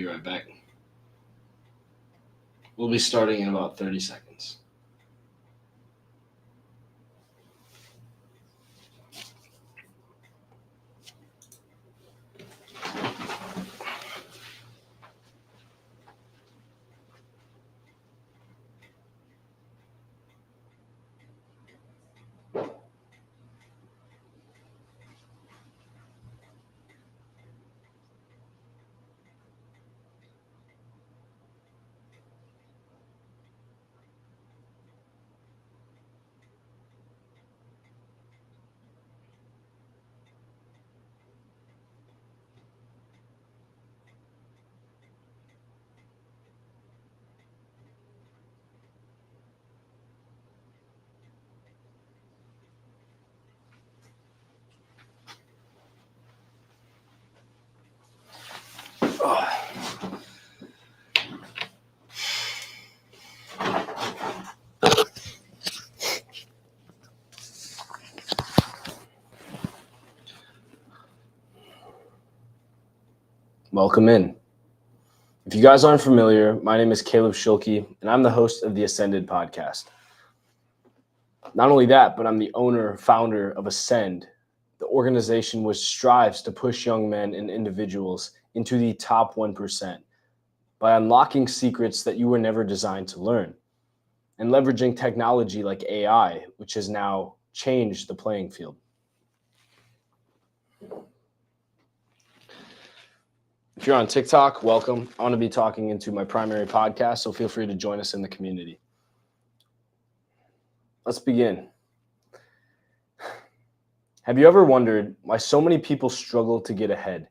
right back. We'll be starting in about 30 seconds. Welcome in. If you guys aren't familiar, my name is Caleb Schulke, and I'm the host of the Ascended podcast. Not only that, but I'm the founder of Ascend, the organization which strives to push young men and individuals into the top 1% by unlocking secrets that you were never designed to learn and leveraging technology like AI, which has now changed the playing field. If you're on TikTok, welcome. I want to be talking into my primary podcast, so feel free to join us in the community. Let's begin. Have you ever wondered why so many people struggle to get ahead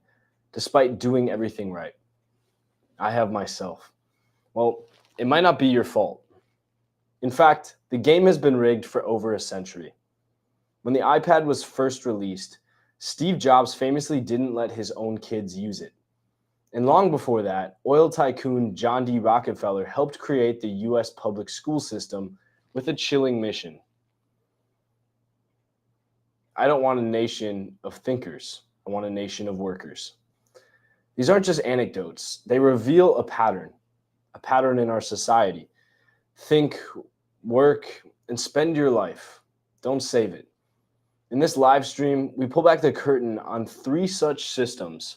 despite doing everything right? I have myself. Well, it might not be your fault. In fact, the game has been rigged for over a century. When the iPad was first released, Steve Jobs famously didn't let his own kids use it. And long before that, oil tycoon John D. Rockefeller helped create the U.S. public school system with a chilling mission. I don't want a nation of thinkers. I want a nation of workers. These aren't just anecdotes. They reveal a pattern in our society. Think, work, and spend your life. Don't save it. In this live stream, we pull back the curtain on 3 such systems: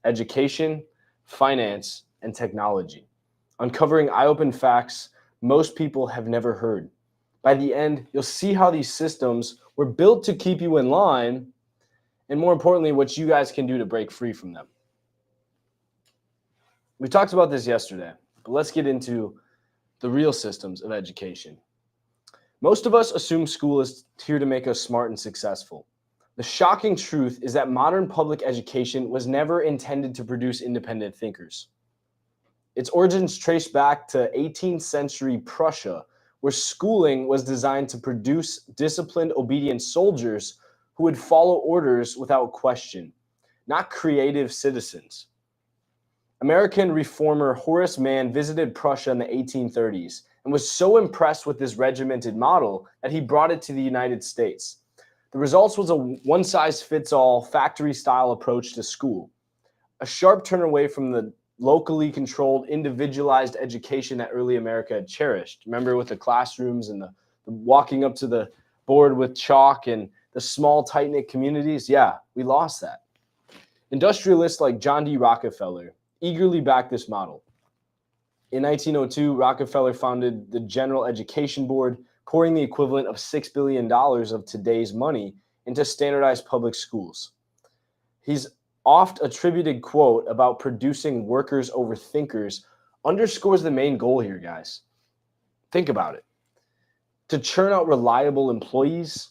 education, finance, and technology, uncovering eye-open facts most people have never heard. By the end, you'll see how these systems were built to keep you in line, and more importantly, what you guys can do to break free from them. We talked about this yesterday, but let's get into the real systems of education. Most of us assume school is here to make us smart and successful. The shocking truth is that modern public education was never intended to produce independent thinkers. Its origins trace back to 18th century Prussia, where schooling was designed to produce disciplined, obedient soldiers who would follow orders without question, not creative citizens. American reformer Horace Mann visited Prussia in the 1830s and was so impressed with this regimented model that he brought it to the United States. The results was a one-size-fits-all factory-style approach to school, a sharp turn away from the locally controlled, individualized education that early America had cherished. Remember, with the classrooms and the walking up to the board with chalk and the small, tight-knit communities? Yeah, we lost that. Industrialists like John D. Rockefeller eagerly backed this model. In 1902, Rockefeller founded the General Education Board, pouring the equivalent of $6 billion of today's money into standardized public schools. His oft-attributed quote about producing workers over thinkers underscores the main goal here, guys. Think about it. To churn out reliable employees,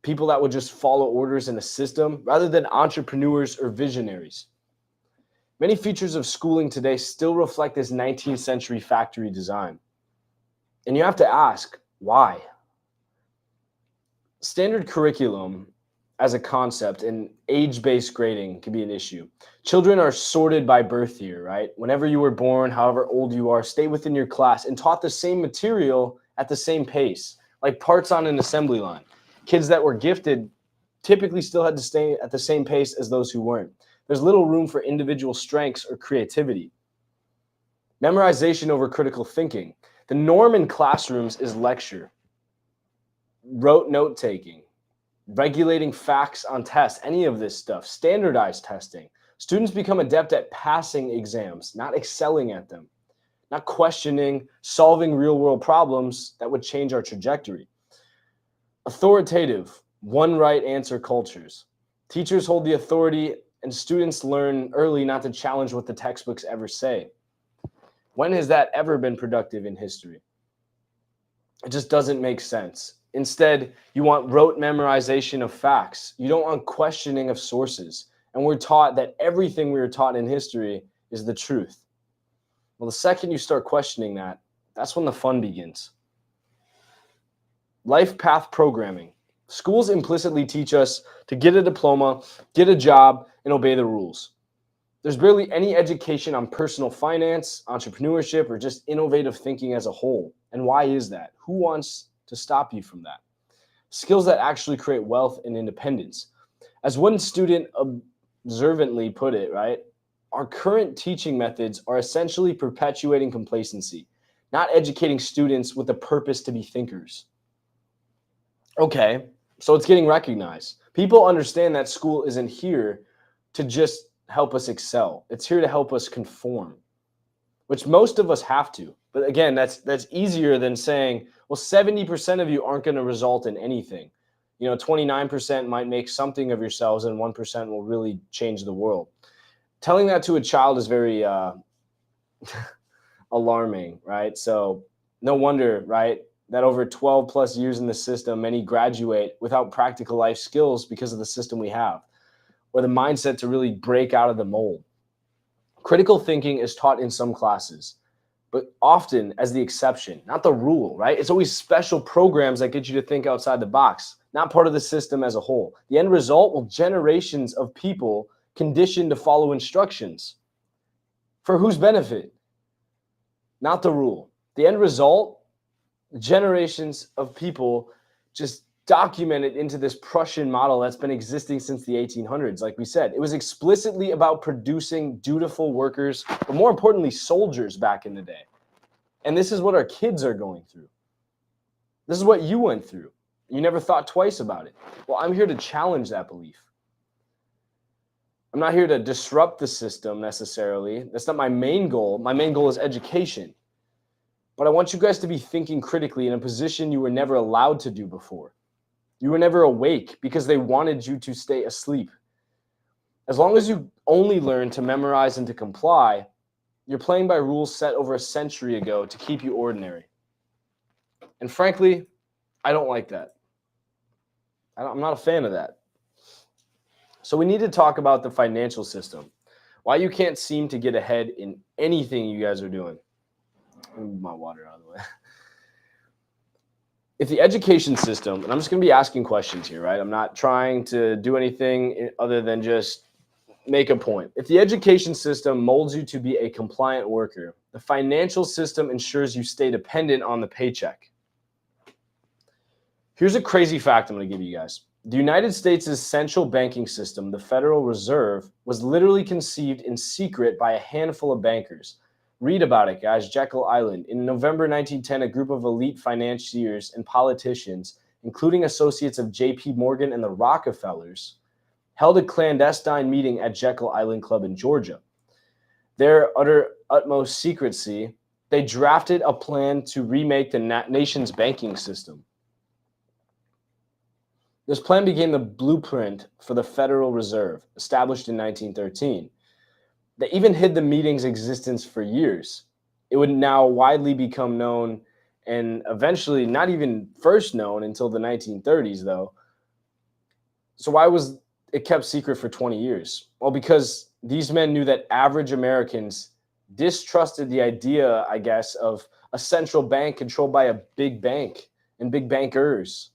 people that would just follow orders in a system, rather than entrepreneurs or visionaries. Many features of schooling today still reflect this 19th century factory design. And you have to ask, why? Standard curriculum as a concept and age-based grading can be an issue. Children are sorted by birth year, right? Whenever you were born, however old you are, stay within your class and taught the same material at the same pace, like parts on an assembly line. Kids that were gifted typically still had to stay at the same pace as those who weren't. There's little room for individual strengths or creativity. Memorization over critical thinking. The norm in classrooms is lecture, rote note-taking, regulating facts on tests, any of this stuff, standardized testing. Students become adept at passing exams, not excelling at them, not questioning, solving real-world problems that would change our trajectory. Authoritative, one right answer cultures. Teachers hold the authority and students learn early not to challenge what the textbooks ever say. When has that ever been productive in history? It just doesn't make sense. Instead, you want rote memorization of facts. You don't want questioning of sources. And we're taught that everything we were taught in history is the truth. Well, the second you start questioning that, that's when the fun begins. Life path programming. Schools implicitly teach us to get a diploma, get a job, and obey the rules. There's barely any education on personal finance, entrepreneurship, or just innovative thinking as a whole. And why is that? Who wants to stop you from that? Skills that actually create wealth and independence. As one student observantly put it, right? Our current teaching methods are essentially perpetuating complacency, not educating students with a purpose to be thinkers. Okay, so it's getting recognized. People understand that school isn't here to just help us excel. It's here to help us conform, which most of us have to. But again, that's easier than saying, well, 70% of you aren't going to result in anything. 29% might make something of yourselves and 1% will really change the world. Telling that to a child is very alarming, right? So no wonder, right, that over 12 plus years in the system, many graduate without practical life skills because of the system we have, or the mindset to really break out of the mold. Critical thinking is taught in some classes, but often as the exception, not the rule, right? It's always special programs that get you to think outside the box, not part of the system as a whole. The end result will generations of people conditioned to follow instructions. For whose benefit? Not the rule. The end result, generations of people just documented into this Prussian model that's been existing since the 1800s. Like we said, it was explicitly about producing dutiful workers, but more importantly, soldiers back in the day. And this is what our kids are going through. This is what you went through. You never thought twice about it. Well, I'm here to challenge that belief. I'm not here to disrupt the system necessarily. That's not my main goal. My main goal is education. But I want you guys to be thinking critically in a position you were never allowed to do before. You were never awake because they wanted you to stay asleep. As long as you only learn to memorize and to comply, you're playing by rules set over a century ago to keep you ordinary. And frankly, I don't like that. I'm not a fan of that. So we need to talk about the financial system. Why you can't seem to get ahead in anything you guys are doing. Move my water out of the way. If the education system, and I'm just going to be asking questions here, right? I'm not trying to do anything other than just make a point. If the education system molds you to be a compliant worker, the financial system ensures you stay dependent on the paycheck. Here's a crazy fact I'm going to give you guys. The United States' central banking system, the Federal Reserve, was literally conceived in secret by a handful of bankers. Read about it, guys. Jekyll Island. In November 1910, a group of elite financiers and politicians, including associates of J.P. Morgan and the Rockefellers, held a clandestine meeting at Jekyll Island Club in Georgia. Their utmost secrecy, they drafted a plan to remake the nation's banking system. This plan became the blueprint for the Federal Reserve, established in 1913. They even hid the meeting's existence for years. It would now widely become known and eventually not even first known until the 1930s, though. So why was it kept secret for 20 years? Well, because these men knew that average Americans distrusted the idea, I guess, of a central bank controlled by a big bank and big bankers.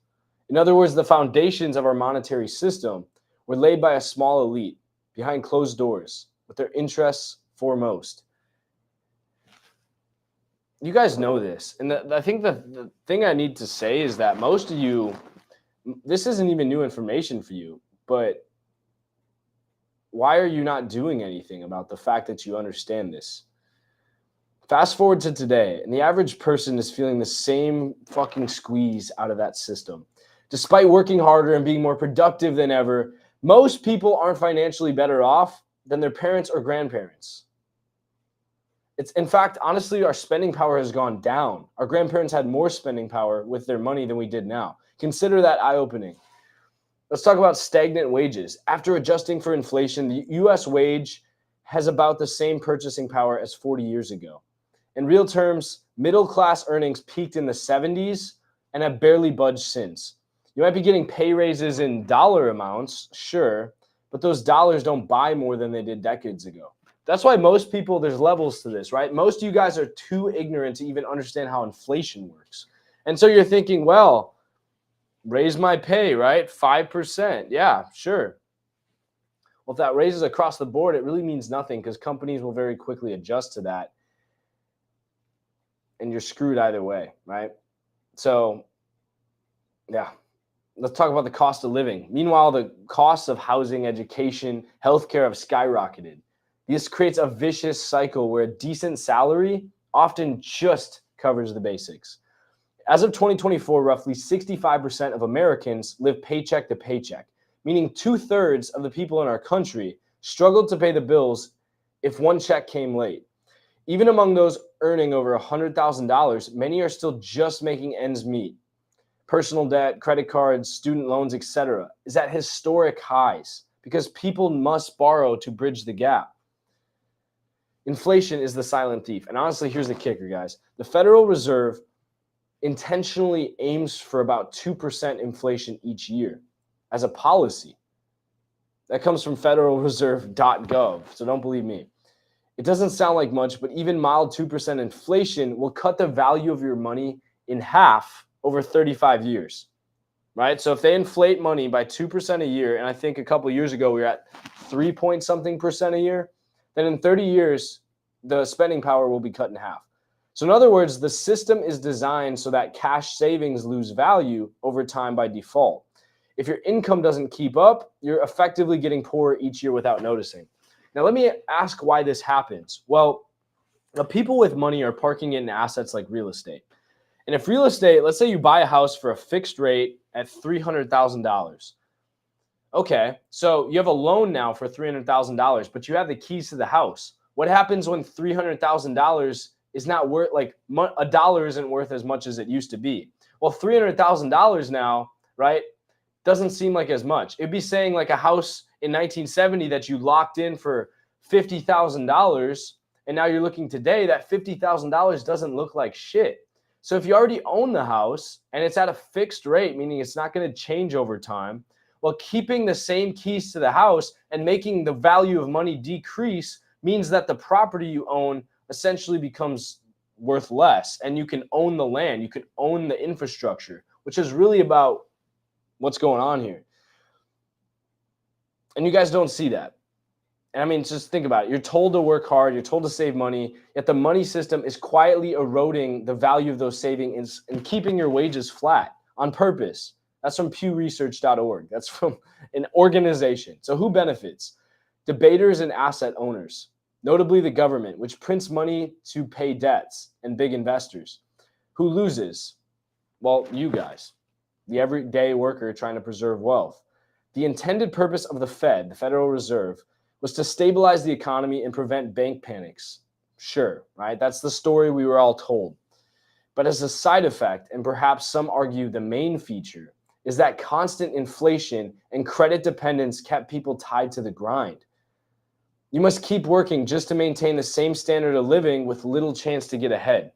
In other words, the foundations of our monetary system were laid by a small elite behind closed doors with their interests foremost. You guys know this. And I think the thing I need to say is that most of you, this isn't even new information for you, but why are you not doing anything about the fact that you understand this? Fast forward to today, and the average person is feeling the same fucking squeeze out of that system. Despite working harder and being more productive than ever, most people aren't financially better off than their parents or grandparents. It's, in fact, honestly, our spending power has gone down. Our grandparents had more spending power with their money than we did now. Consider that eye-opening. Let's talk about stagnant wages. After adjusting for inflation, the US wage has about the same purchasing power as 40 years ago. In real terms, middle-class earnings peaked in the 70s and have barely budged since. You might be getting pay raises in dollar amounts, sure, but those dollars don't buy more than they did decades ago. That's why most people, there's levels to this, right? Most of you guys are too ignorant to even understand how inflation works. And so you're thinking, well, raise my pay, right? 5%. Yeah, sure. Well, if that raises across the board, it really means nothing because companies will very quickly adjust to that. And you're screwed either way, right? So, yeah. Let's talk about the cost of living. Meanwhile, the costs of housing, education, healthcare have skyrocketed. This creates a vicious cycle where a decent salary often just covers the basics. As of 2024, roughly 65% of Americans live paycheck to paycheck, meaning 2/3 of the people in our country struggled to pay the bills if one check came late. Even among those earning over $100,000, many are still just making ends meet. Personal debt, credit cards, student loans, etc., is at historic highs because people must borrow to bridge the gap. Inflation is the silent thief. And honestly, here's the kicker, guys. The Federal Reserve intentionally aims for about 2% inflation each year as a policy. That comes from federalreserve.gov, so don't believe me. It doesn't sound like much, but even mild 2% inflation will cut the value of your money in half over 35 years, right? So if they inflate money by 2% a year, and I think a couple of years ago we were at 3 point something percent a year, then in 30 years, the spending power will be cut in half. So in other words, the system is designed so that cash savings lose value over time by default. If your income doesn't keep up, you're effectively getting poorer each year without noticing. Now, let me ask why this happens. Well, the people with money are parking it in assets like real estate. And if real estate, let's say you buy a house for a fixed rate at $300,000. Okay, so you have a loan now for $300,000, but you have the keys to the house. What happens when $300,000 is not worth, like a dollar isn't worth as much as it used to be? Well, $300,000 now, right, doesn't seem like as much. It'd be saying like a house in 1970 that you locked in for $50,000, and now you're looking today, that $50,000 doesn't look like shit. So if you already own the house and it's at a fixed rate, meaning it's not going to change over time, well, keeping the same keys to the house and making the value of money decrease means that the property you own essentially becomes worth less, and you can own the land, you can own the infrastructure, which is really about what's going on here. And you guys don't see that. And I mean, just think about it. You're told to work hard, you're told to save money, yet the money system is quietly eroding the value of those savings and keeping your wages flat on purpose. That's from pewresearch.org. That's from an organization. So who benefits? Debaters and asset owners, notably the government, which prints money to pay debts, and big investors. Who loses? Well, you guys, the everyday worker trying to preserve wealth. The intended purpose of the Fed, the Federal Reserve, was to stabilize the economy and prevent bank panics. Sure, right? That's the story we were all told. But as a side effect, and perhaps some argue the main feature, is that constant inflation and credit dependence kept people tied to the grind. You must keep working just to maintain the same standard of living with little chance to get ahead.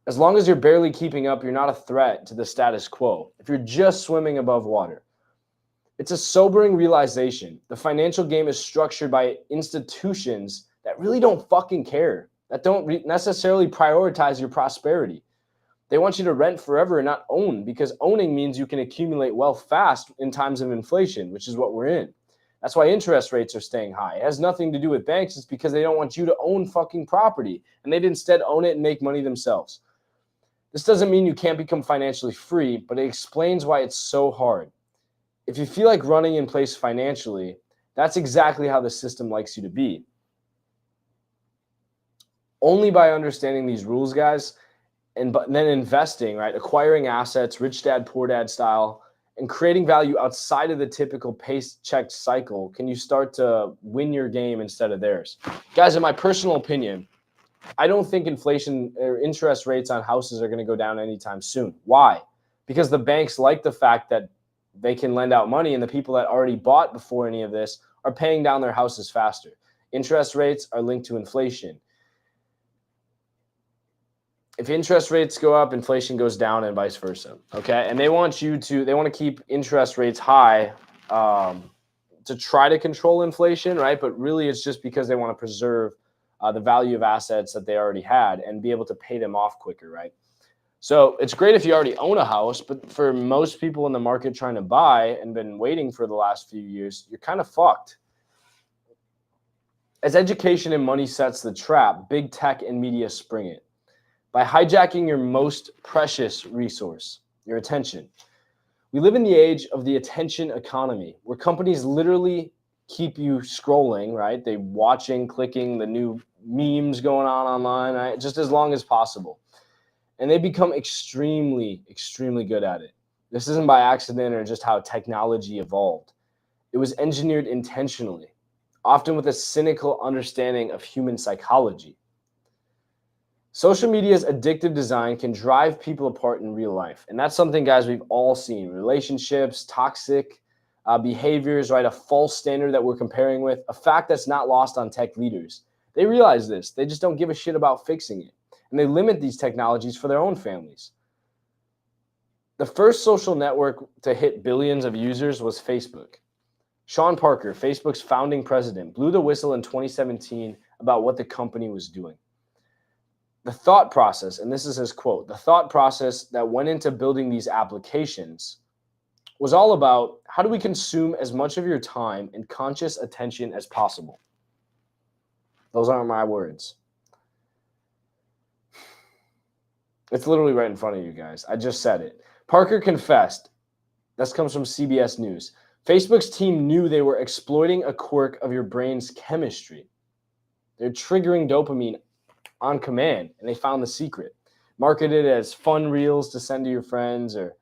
As long as you're barely keeping up, you're not a threat to the status quo if you're just swimming above water. It's a sobering realization. The financial game is structured by institutions that really don't fucking care, that don't necessarily prioritize your prosperity. They want you to rent forever and not own, because owning means you can accumulate wealth fast in times of inflation, which is what we're in. That's why interest rates are staying high. It has nothing to do with banks. It's because they don't want you to own fucking property, and they'd instead own it and make money themselves. This doesn't mean you can't become financially free, but it explains why it's so hard. If you feel like running in place financially, that's exactly how the system likes you to be. Only by understanding these rules, guys, and then investing, right? Acquiring assets, rich dad, poor dad style, and creating value outside of the typical paycheck cycle can you start to win your game instead of theirs. Guys, in my personal opinion, I don't think inflation or interest rates on houses are going to go down anytime soon. Why? Because the banks like the fact that they can lend out money, and the people that already bought before any of this are paying down their houses faster. Interest rates are linked to inflation. If interest rates go up, inflation goes down, and vice versa. Okay, and they want to keep interest rates high to try to control inflation, right? But really, it's just because they want to preserve the value of assets that they already had and be able to pay them off quicker, right? So it's great if you already own a house, but for most people in the market trying to buy and been waiting for the last few years, you're kind of fucked. As education and money sets the trap, big tech and media spring it by hijacking your most precious resource, your attention. We live in the age of the attention economy, where companies literally keep you scrolling, right? They watching, clicking the new memes going on online, right? Just as long as possible. And they become extremely, extremely good at it. This isn't by accident or just how technology evolved. It was engineered intentionally, often with a cynical understanding of human psychology. Social media's addictive design can drive people apart in real life. And that's something, guys, we've all seen. Relationships, toxic behaviors, right? A false standard that we're comparing with, a fact that's not lost on tech leaders. They realize this. They just don't give a shit about fixing it. And they limit these technologies for their own families. The first social network to hit billions of users was Facebook. Sean Parker, Facebook's founding president, blew the whistle in 2017 about what the company was doing. The thought process, and this is his quote, the thought process that went into building these applications was all about how do we consume as much of your time and conscious attention as possible. Those aren't my words. It's literally right in front of you guys. I just said it. Parker confessed, this comes from CBS News, Facebook's team knew they were exploiting a quirk of your brain's chemistry. They're triggering dopamine on command, and they found the secret. Marketed as fun reels to send to your friends or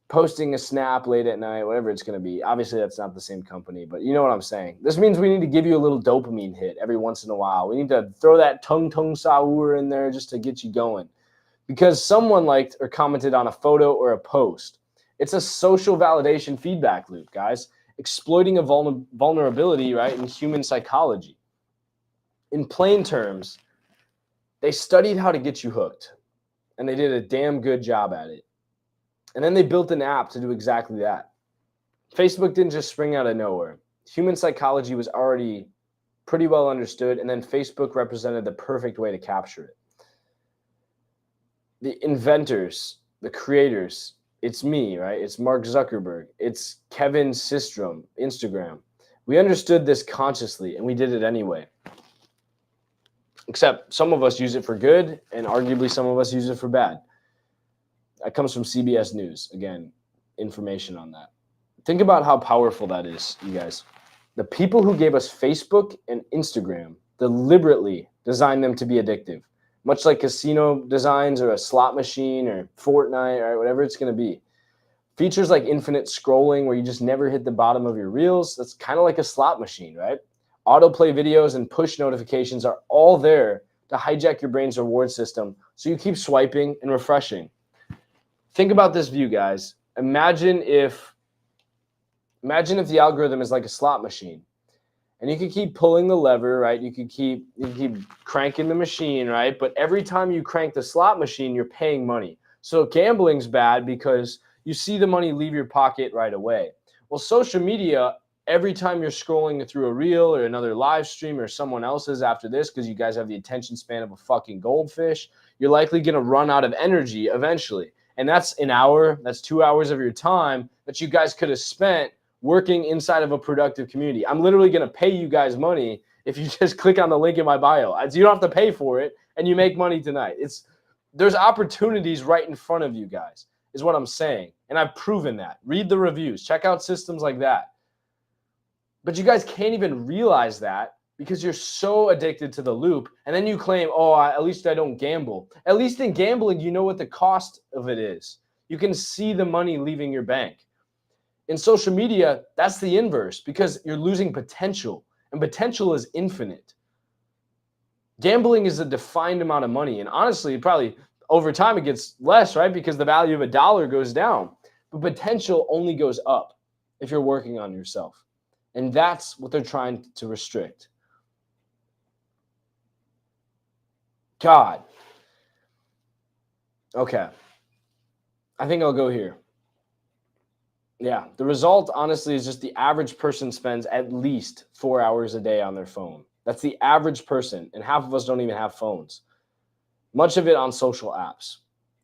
posting a snap late at night, whatever it's going to be. Obviously, that's not the same company, but you know what I'm saying. This means we need to give you a little dopamine hit every once in a while. We need to throw that tung sour in there just to get you going. Because someone liked or commented on a photo or a post. It's a social validation feedback loop, guys. Exploiting a vulnerability, right, in human psychology. In plain terms, they studied how to get you hooked, and they did a damn good job at it. And then they built an app to do exactly that. Facebook didn't just spring out of nowhere. Human psychology was already pretty well understood, and then Facebook represented the perfect way to capture it. The inventors, the creators, it's me, right? It's Mark Zuckerberg. It's Kevin Systrom, Instagram. We understood this consciously, and we did it anyway. Except some of us use it for good, and arguably some of us use it for bad. That comes from CBS News. Again, information on that. Think about how powerful that is, you guys. The people who gave us Facebook and Instagram deliberately designed them to be addictive, much like casino designs or a slot machine or Fortnite or whatever it's going to be. Features like infinite scrolling where you just never hit the bottom of your reels, that's kind of like a slot machine, right? Autoplay videos and push notifications are all there to hijack your brain's reward system so you keep swiping and refreshing. Think about this view, guys. Imagine if the algorithm is like a slot machine, and you can keep pulling the lever, right? You can keep cranking the machine, right? But every time you crank the slot machine, you're paying money. So gambling's bad because you see the money leave your pocket right away. Well, social media, every time you're scrolling through a reel or another live stream or someone else's after this, because you guys have the attention span of a fucking goldfish, you're likely going to run out of energy eventually. And that's an hour, that's 2 hours of your time that you guys could have spent working inside of a productive community. I'm literally going to pay you guys money if you just click on the link in my bio. You don't have to pay for it, and you make money tonight. There's opportunities right in front of you guys, is what I'm saying. And I've proven that. Read the reviews. Check out systems like that. But you guys can't even realize that because you're so addicted to the loop. And then you claim, oh, at least I don't gamble. At least in gambling, you know what the cost of it is. You can see the money leaving your bank. In social media, that's the inverse because you're losing potential, and potential is infinite. Gambling is a defined amount of money, and honestly, probably over time it gets less, right? Because the value of a dollar goes down, but potential only goes up if you're working on yourself. And that's what they're trying to restrict. God. Okay. I think I'll go here. Yeah. The result, honestly, is just the average person spends at least 4 hours a day on their phone. That's the average person. And half of us don't even have phones. Much of it on social apps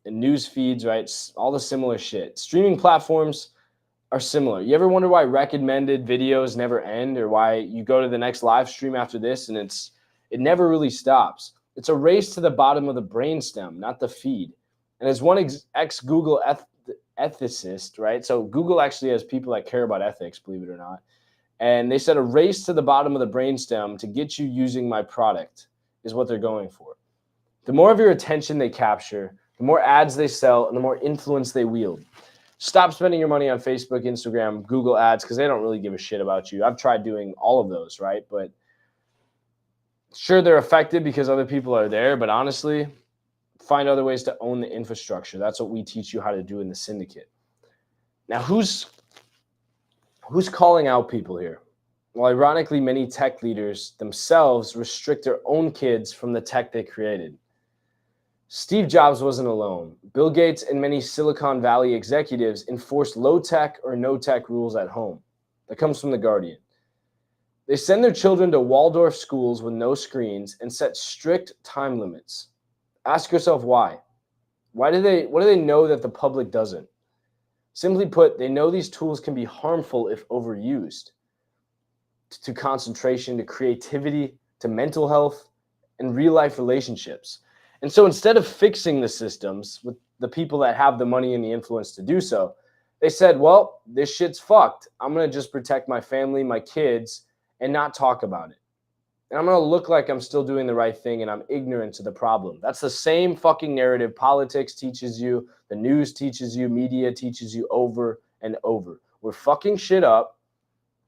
and news feeds, right? All the similar shit. Streaming platforms are similar. You ever wonder why recommended videos never end, or why you go to the next live stream after this and it never really stops? It's a race to the bottom of the brainstem, not the feed. And as one ex-Google ethicist, right? So Google actually has people that care about ethics, believe it or not. And they said a race to the bottom of the brainstem to get you using my product is what they're going for. The more of your attention they capture, the more ads they sell, and the more influence they wield. Stop spending your money on Facebook, Instagram, Google ads, because they don't really give a shit about you. I've tried doing all of those, right? But sure, they're effective because other people are there, but honestly, find other ways to own the infrastructure. That's what we teach you how to do in the Syndicate. Now, who's calling out people here? Well, ironically, many tech leaders themselves restrict their own kids from the tech they created. Steve Jobs wasn't alone. Bill Gates and many Silicon Valley executives enforced low-tech or no-tech rules at home. That comes from The Guardian. They send their children to Waldorf schools with no screens and set strict time limits. Ask yourself why. What do they know that the public doesn't? Simply put, they know these tools can be harmful if overused to concentration, to creativity, to mental health, and real-life relationships. And so instead of fixing the systems with the people that have the money and the influence to do so, they said, well, this shit's fucked. I'm going to just protect my family, my kids, and not talk about it. And I'm going to look like I'm still doing the right thing and I'm ignorant to the problem. That's the same fucking narrative politics teaches you, the news teaches you, media teaches you over and over. We're fucking shit up,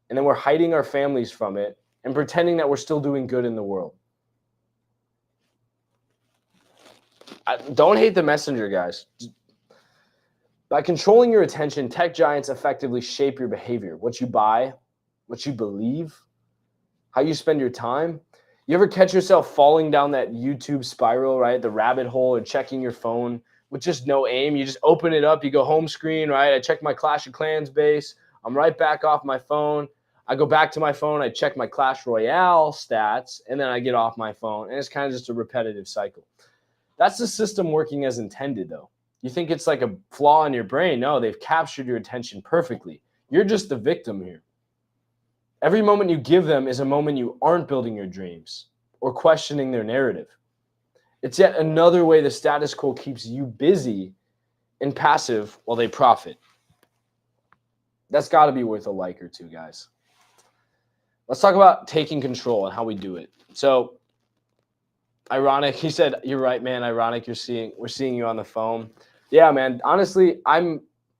and then we're hiding our families from it and pretending that we're still doing good in the world. Don't hate the messenger, guys. By controlling your attention, tech giants effectively shape your behavior, what you buy, what you believe, how you spend your time. You ever catch yourself falling down that YouTube spiral, right? The rabbit hole, and checking your phone with just no aim. You just open it up, you go home screen, right? I check my Clash of Clans base. I'm right back off my phone. I go back to my phone, I check my Clash Royale stats, and then I get off my phone. And it's kind of just a repetitive cycle. That's the system working as intended, though. You think it's like a flaw in your brain. No, they've captured your attention perfectly. You're just the victim here. Every moment you give them is a moment you aren't building your dreams or questioning their narrative. It's yet another way the status quo keeps you busy and passive while they profit. That's got to be worth a like or two, guys. Let's talk about taking control and how we do it. So, ironic, he said, you're right, man. Ironic, we're seeing you on the phone. Yeah, man. Honestly,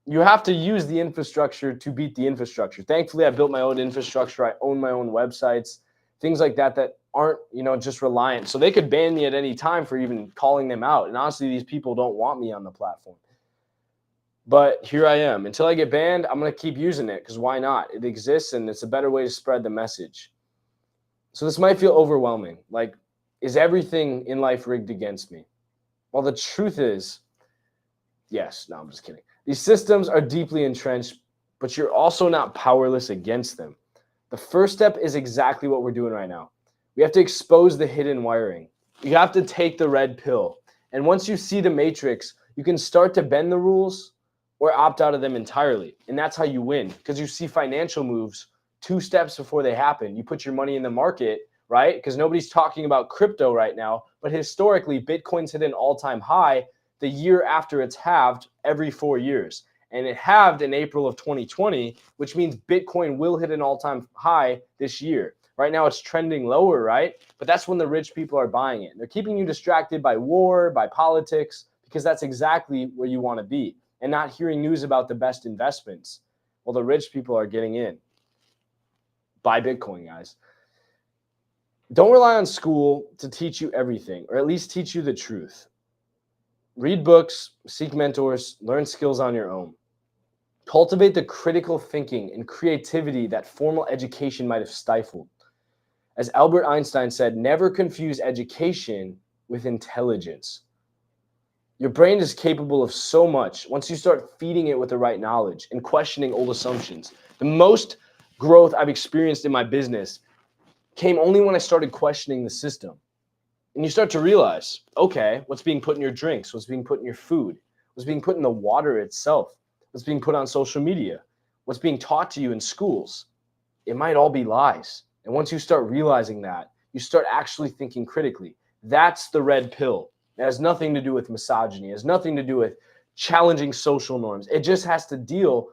you have to use the infrastructure to beat the infrastructure. Thankfully, I built my own infrastructure. I own my own websites, things like that aren't, just reliant. So they could ban me at any time for even calling them out. And honestly, these people don't want me on the platform. But here I am. Until I get banned, I'm going to keep using it because why not? It exists and it's a better way to spread the message. So this might feel overwhelming. Like, is everything in life rigged against me? Well, the truth is, yes. No, I'm just kidding. These systems are deeply entrenched, but you're also not powerless against them. The first step is exactly what we're doing right now. We have to expose the hidden wiring. You have to take the red pill. And once you see the matrix, you can start to bend the rules or opt out of them entirely. And that's how you win, because you see financial moves 2 steps before they happen. You put your money in the market, right? Because nobody's talking about crypto right now, but historically, Bitcoin's hit an all-time high the year after it's halved every 4 years. And it halved in April of 2020, which means Bitcoin will hit an all-time high this year. Right now it's trending lower, right? But that's when the rich people are buying it. They're keeping you distracted by war, by politics, because that's exactly where you want to be, and not hearing news about the best investments. Well, the rich people are getting in. Buy Bitcoin, guys. Don't rely on school to teach you everything, or at least teach you the truth. Read books, seek mentors, learn skills on your own. Cultivate the critical thinking and creativity that formal education might have stifled. As Albert Einstein said, never confuse education with intelligence. Your brain is capable of so much once you start feeding it with the right knowledge and questioning old assumptions. The most growth I've experienced in my business came only when I started questioning the system. And you start to realize, okay, what's being put in your drinks, what's being put in your food, what's being put in the water itself, what's being put on social media, what's being taught to you in schools, it might all be lies. And once you start realizing that, you start actually thinking critically. That's the red pill. It has nothing to do with misogyny. It has nothing to do with challenging social norms. It just has to deal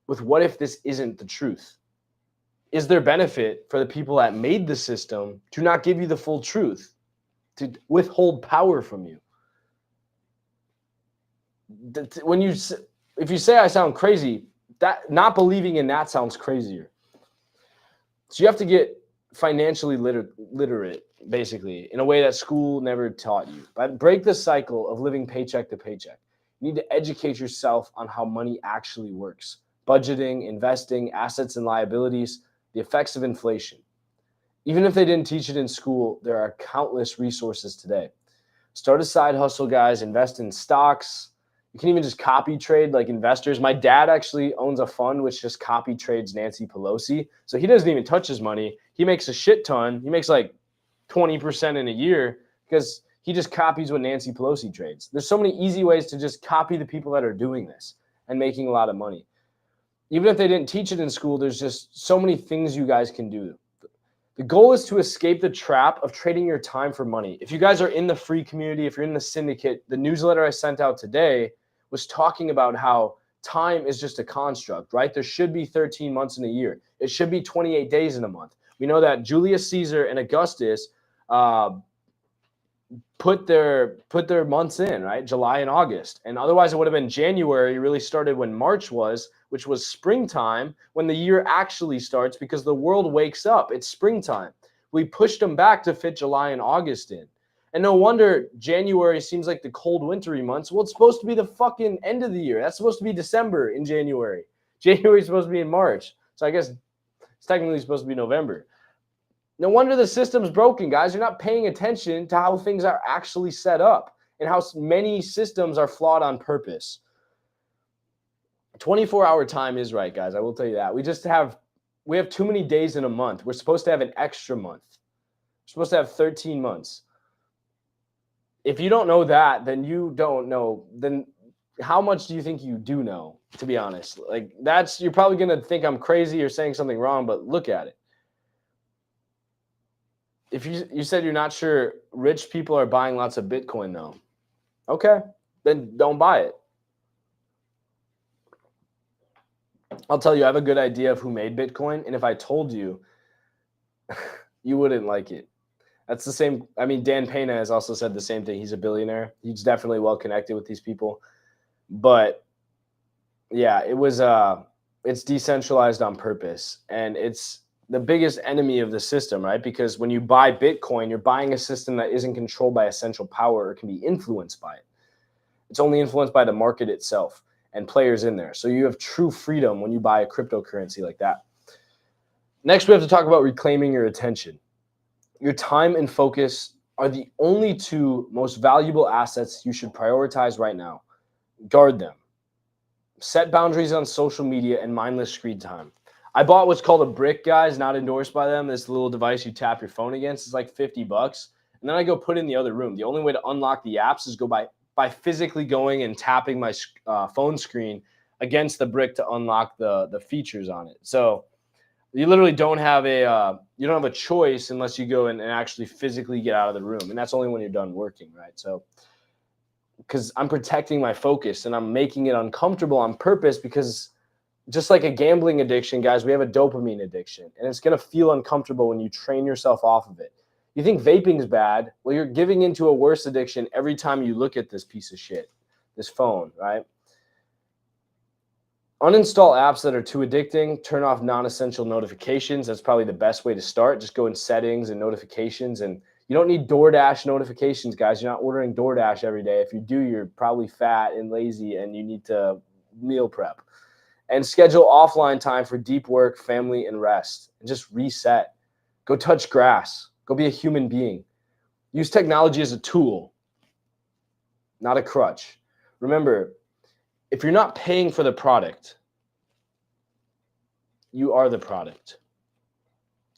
with, what if this isn't the truth? Is there benefit for the people that made the system to not give you the full truth, to withhold power from you? If you say I sound crazy, that not believing in that sounds crazier. So you have to get financially literate, basically, in a way that school never taught you. But break the cycle of living paycheck to paycheck. You need to educate yourself on how money actually works. Budgeting, investing, assets and liabilities, the effects of inflation. Even if they didn't teach it in school, there are countless resources today. Start a side hustle, guys. Invest in stocks. You can even just copy trade like investors. My dad actually owns a fund which just copy trades Nancy Pelosi. So he doesn't even touch his money. He makes a shit ton. He makes like 20% in a year because he just copies what Nancy Pelosi trades. There's so many easy ways to just copy the people that are doing this and making a lot of money. Even if they didn't teach it in school, there's just so many things you guys can do. The goal is to escape the trap of trading your time for money. If you guys are in the free community, if you're in the Syndicate, the newsletter I sent out today was talking about how time is just a construct, right? There should be 13 months in a year. It should be 28 days in a month. We know that Julius Caesar and Augustus put their months in, right? July and August. And otherwise it would have been January, really started when March was, which was springtime, when the year actually starts, because the world wakes up. It's springtime. We pushed them back to fit July and August in. And no wonder January seems like the cold, wintry months. Well, it's supposed to be the fucking end of the year. That's supposed to be December in January. January is supposed to be in March. So I guess it's technically supposed to be November. No wonder the system's broken, guys. You're not paying attention to how things are actually set up and how many systems are flawed on purpose. 24-hour time is right, guys. I will tell you that. We have too many days in a month. We're supposed to have an extra month. We're supposed to have 13 months. If you don't know that, then you don't know. Then how much do you think you do know, to be honest? Like, you're probably going to think I'm crazy or saying something wrong, but look at it. If you said you're not sure rich people are buying lots of Bitcoin, though, okay, then don't buy it. I'll tell you, I have a good idea of who made Bitcoin, and if I told you, you wouldn't like it. That's the same. I mean, Dan Pena has also said the same thing. He's a billionaire. He's definitely well connected with these people. But yeah, it's decentralized on purpose, and it's the biggest enemy of the system, right? Because when you buy Bitcoin, you're buying a system that isn't controlled by a central power or can be influenced by it. It's only influenced by the market itself and players in there. So you have true freedom when you buy a cryptocurrency like that. Next, we have to talk about reclaiming your attention. Your time and focus are the only two most valuable assets you should prioritize right now. Guard them. Set boundaries on social media and mindless screen time. I bought what's called a brick, guys, not endorsed by them. This little device you tap your phone against. It's like $50. And then I go put it in the other room. The only way to unlock the apps is go by physically going and tapping my phone screen against the brick to unlock the features on it. So you literally don't have a choice unless you go and actually physically get out of the room. And that's only when you're done working, right? So because I'm protecting my focus and I'm making it uncomfortable on purpose because Just like a gambling addiction, guys, we have a dopamine addiction, and it's going to feel uncomfortable when you train yourself off of it. You think vaping is bad? Well, you're giving into a worse addiction every time you look at this piece of shit, this phone, right? Uninstall apps that are too addicting. Turn off non-essential notifications. That's probably the best way to start. Just go in settings and notifications, and you don't need DoorDash notifications, guys. You're not ordering DoorDash every day. If you do, you're probably fat and lazy, and you need to meal prep. And schedule offline time for deep work, family, and rest. And just reset. Go touch grass. Go be a human being. Use technology as a tool, not a crutch. Remember, if you're not paying for the product, you are the product.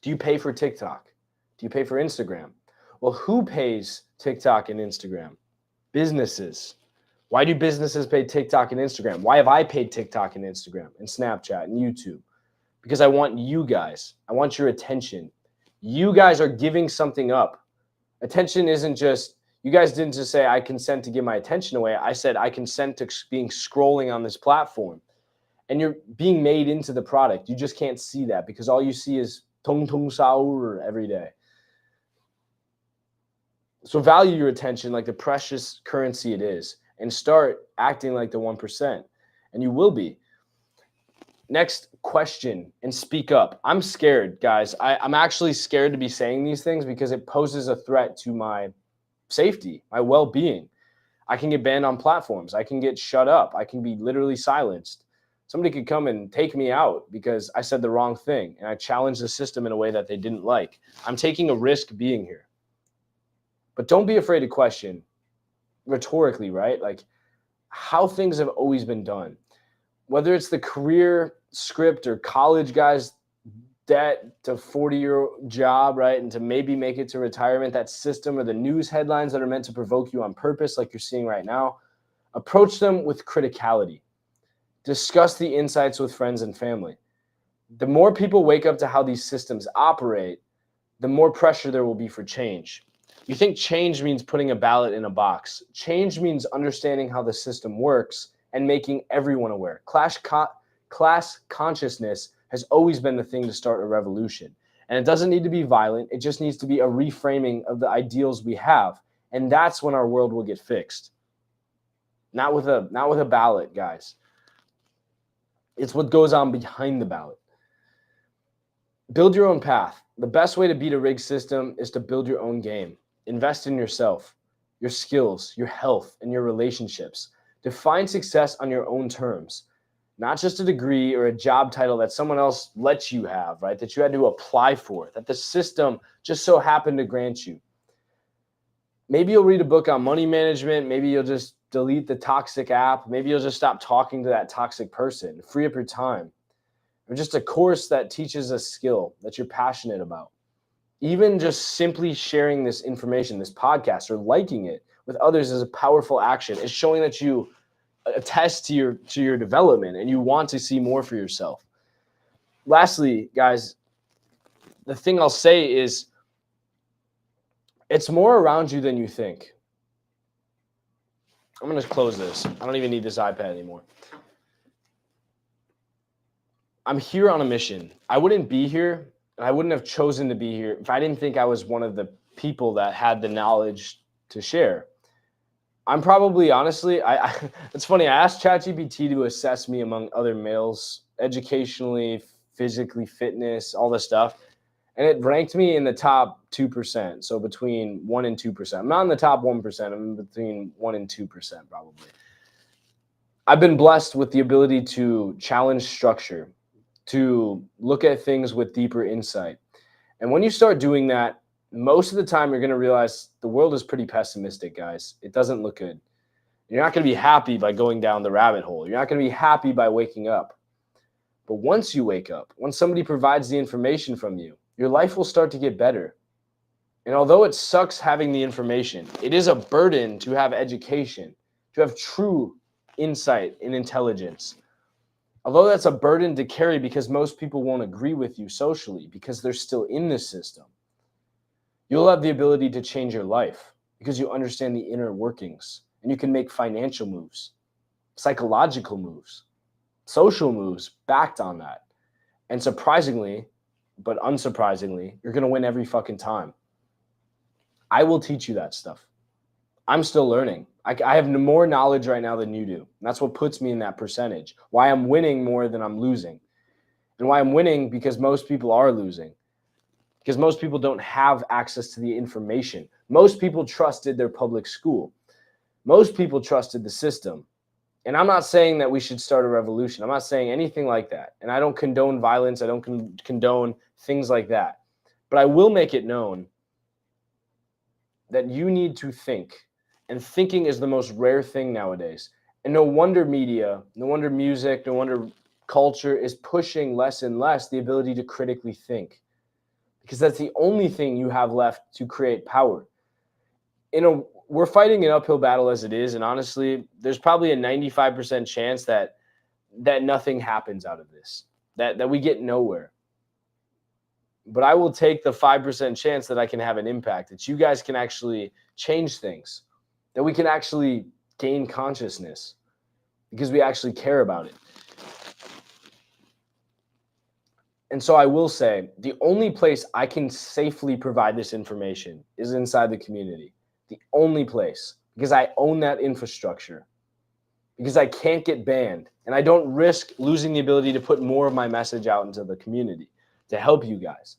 Do you pay for TikTok? Do you pay for Instagram? Well, who pays TikTok and Instagram? Businesses. Why do businesses pay TikTok and Instagram? Why have I paid TikTok and Instagram and Snapchat and YouTube? Because I want you guys. I want your attention. You guys are giving something up. Attention isn't just, you guys didn't just say, I consent to give my attention away. I said, I consent to being scrolling on this platform. And you're being made into the product. You just can't see that because all you see is tong tong sao every day. So value your attention like the precious currency it is, and start acting like the 1%, and you will be. Next question, and speak up. I'm scared, guys. I'm actually scared to be saying these things because it poses a threat to my safety, my well-being. I can get banned on platforms. I can get shut up. I can be literally silenced. Somebody could come and take me out because I said the wrong thing and I challenged the system in a way that they didn't like. I'm taking a risk being here. But don't be afraid to question rhetorically, right? Like how things have always been done. Whether it's the career script or college guys' debt to 40-year job, right? And to maybe make it to retirement, that system or the news headlines that are meant to provoke you on purpose, like you're seeing right now, approach them with criticality. Discuss the insights with friends and family. The more people wake up to how these systems operate, the more pressure there will be for change. You think change means putting a ballot in a box. Change means understanding how the system works and making everyone aware. Class consciousness has always been the thing to start a revolution. And it doesn't need to be violent. It just needs to be a reframing of the ideals we have. And that's when our world will get fixed. Not with a ballot, guys. It's what goes on behind the ballot. Build your own path. The best way to beat a rigged system is to build your own game. Invest in yourself, your skills, your health, and your relationships. Define success on your own terms, not just a degree or a job title that someone else lets you have, right? That you had to apply for, that the system just so happened to grant you. Maybe you'll read a book on money management. Maybe you'll just delete the toxic app. Maybe you'll just stop talking to that toxic person, free up your time. Or just a course that teaches a skill that you're passionate about. Even just simply sharing this information, this podcast, or liking it with others is a powerful action. It's showing that you attest to your development and you want to see more for yourself. Lastly, guys, the thing I'll say is it's more around you than you think. I'm going to close this. I don't even need this iPad anymore. I'm here on a mission. I wouldn't be here, and I wouldn't have chosen to be here if I didn't think I was one of the people that had the knowledge to share. I'm probably, honestly, it's funny, I asked ChatGPT to assess me among other males, educationally, physically, fitness, all this stuff, and it ranked me in the top 2%, so between 1% and 2%. I'm not in the top 1%, I'm between 1% and 2% probably. I've been blessed with the ability to challenge structure, to look at things with deeper insight. And when you start doing that, most of the time you're going to realize the world is pretty pessimistic, guys. It doesn't look good. You're not going to be happy by going down the rabbit hole. You're not going to be happy by waking up. But once you wake up, once somebody provides the information from you, your life will start to get better. And although it sucks having the information, it is a burden to have education, to have true insight and intelligence. Although that's a burden to carry because most people won't agree with you socially because they're still in this system, you'll have the ability to change your life because you understand the inner workings and you can make financial moves, psychological moves, social moves backed on that. And surprisingly, but unsurprisingly, you're going to win every fucking time. I will teach you that stuff. I'm still learning. I have more knowledge right now than you do. And that's what puts me in that percentage. Why I'm winning more than I'm losing. And why I'm winning because most people are losing. Because most people don't have access to the information. Most people trusted their public school. Most people trusted the system. And I'm not saying that we should start a revolution. I'm not saying anything like that. And I don't condone violence. I don't condone things like that. But I will make it known that you need to think. And thinking is the most rare thing nowadays. And no wonder media, no wonder music, no wonder culture is pushing less and less the ability to critically think. Because that's the only thing you have left to create power. We're fighting an uphill battle as it is, and honestly, there's probably a 95% chance that nothing happens out of this, that we get nowhere. But I will take the 5% chance that I can have an impact, that you guys can actually change things, that we can actually gain consciousness because we actually care about it. And so I will say the only place I can safely provide this information is inside the community. The only place, because I own that infrastructure, because I can't get banned, and I don't risk losing the ability to put more of my message out into the community to help you guys.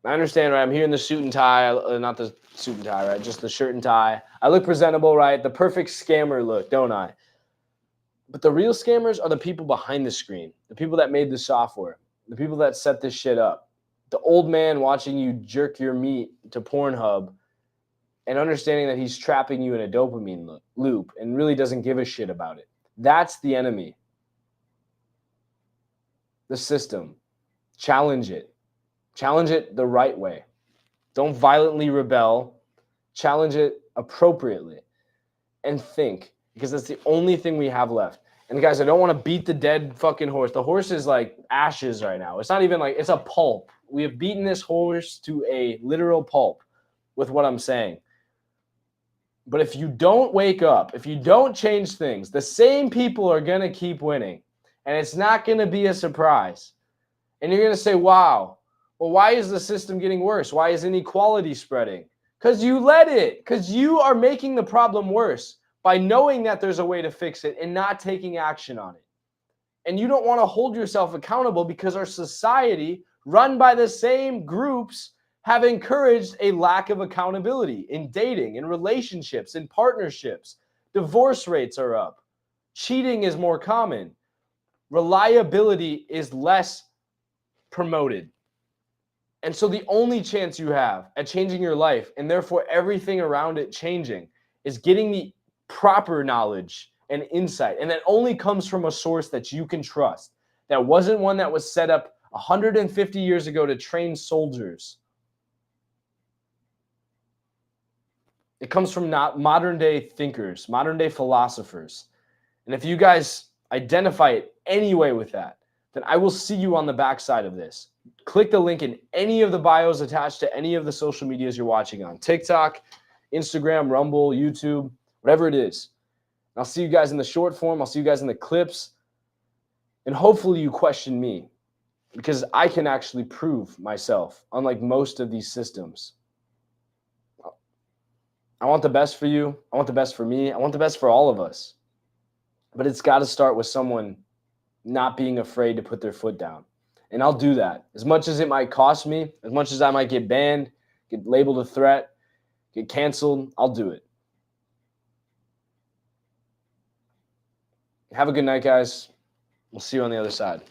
I understand, right? I'm here in the suit and tie, not the suit and tie, right? Just the shirt and tie. I look presentable, right? The perfect scammer look, don't I? But the real scammers are the people behind the screen, the people that made the software, the people that set this shit up. The old man watching you jerk your meat to Pornhub and understanding that he's trapping you in a dopamine loop and really doesn't give a shit about it. That's the enemy. The system. Challenge it. Challenge it the right way. Don't violently rebel. Challenge it appropriately. And think, because that's the only thing we have left. And guys, I don't want to beat the dead fucking horse. The horse is like ashes right now. It's not even like, it's a pulp. We have beaten this horse to a literal pulp with what I'm saying. But if you don't wake up, if you don't change things, the same people are going to keep winning. And it's not going to be a surprise. And you're going to say, wow, well, why is the system getting worse? Why is inequality spreading? Because you let it. Because you are making the problem worse by knowing that there's a way to fix it and not taking action on it. And you don't want to hold yourself accountable because our society, run by the same groups, have encouraged a lack of accountability in dating, in relationships, in partnerships. Divorce rates are up. Cheating is more common. Reliability is less promoted. And so the only chance you have at changing your life, and therefore everything around it changing, is getting the proper knowledge and insight. And that only comes from a source that you can trust. That wasn't one that was set up 150 years ago to train soldiers. It comes from modern day thinkers, modern day philosophers. And if you guys identify it anyway with that, then I will see you on the backside of this. Click the link in any of the bios attached to any of the social medias you're watching on. TikTok, Instagram, Rumble, YouTube, whatever it is. And I'll see you guys in the short form. I'll see you guys in the clips. And hopefully you question me, because I can actually prove myself, unlike most of these systems. I want the best for you. I want the best for me. I want the best for all of us. But it's got to start with someone not being afraid to put their foot down. And I'll do that. As much as it might cost me, as much as I might get banned, get labeled a threat, get canceled, I'll do it. Have a good night, guys. We'll see you on the other side.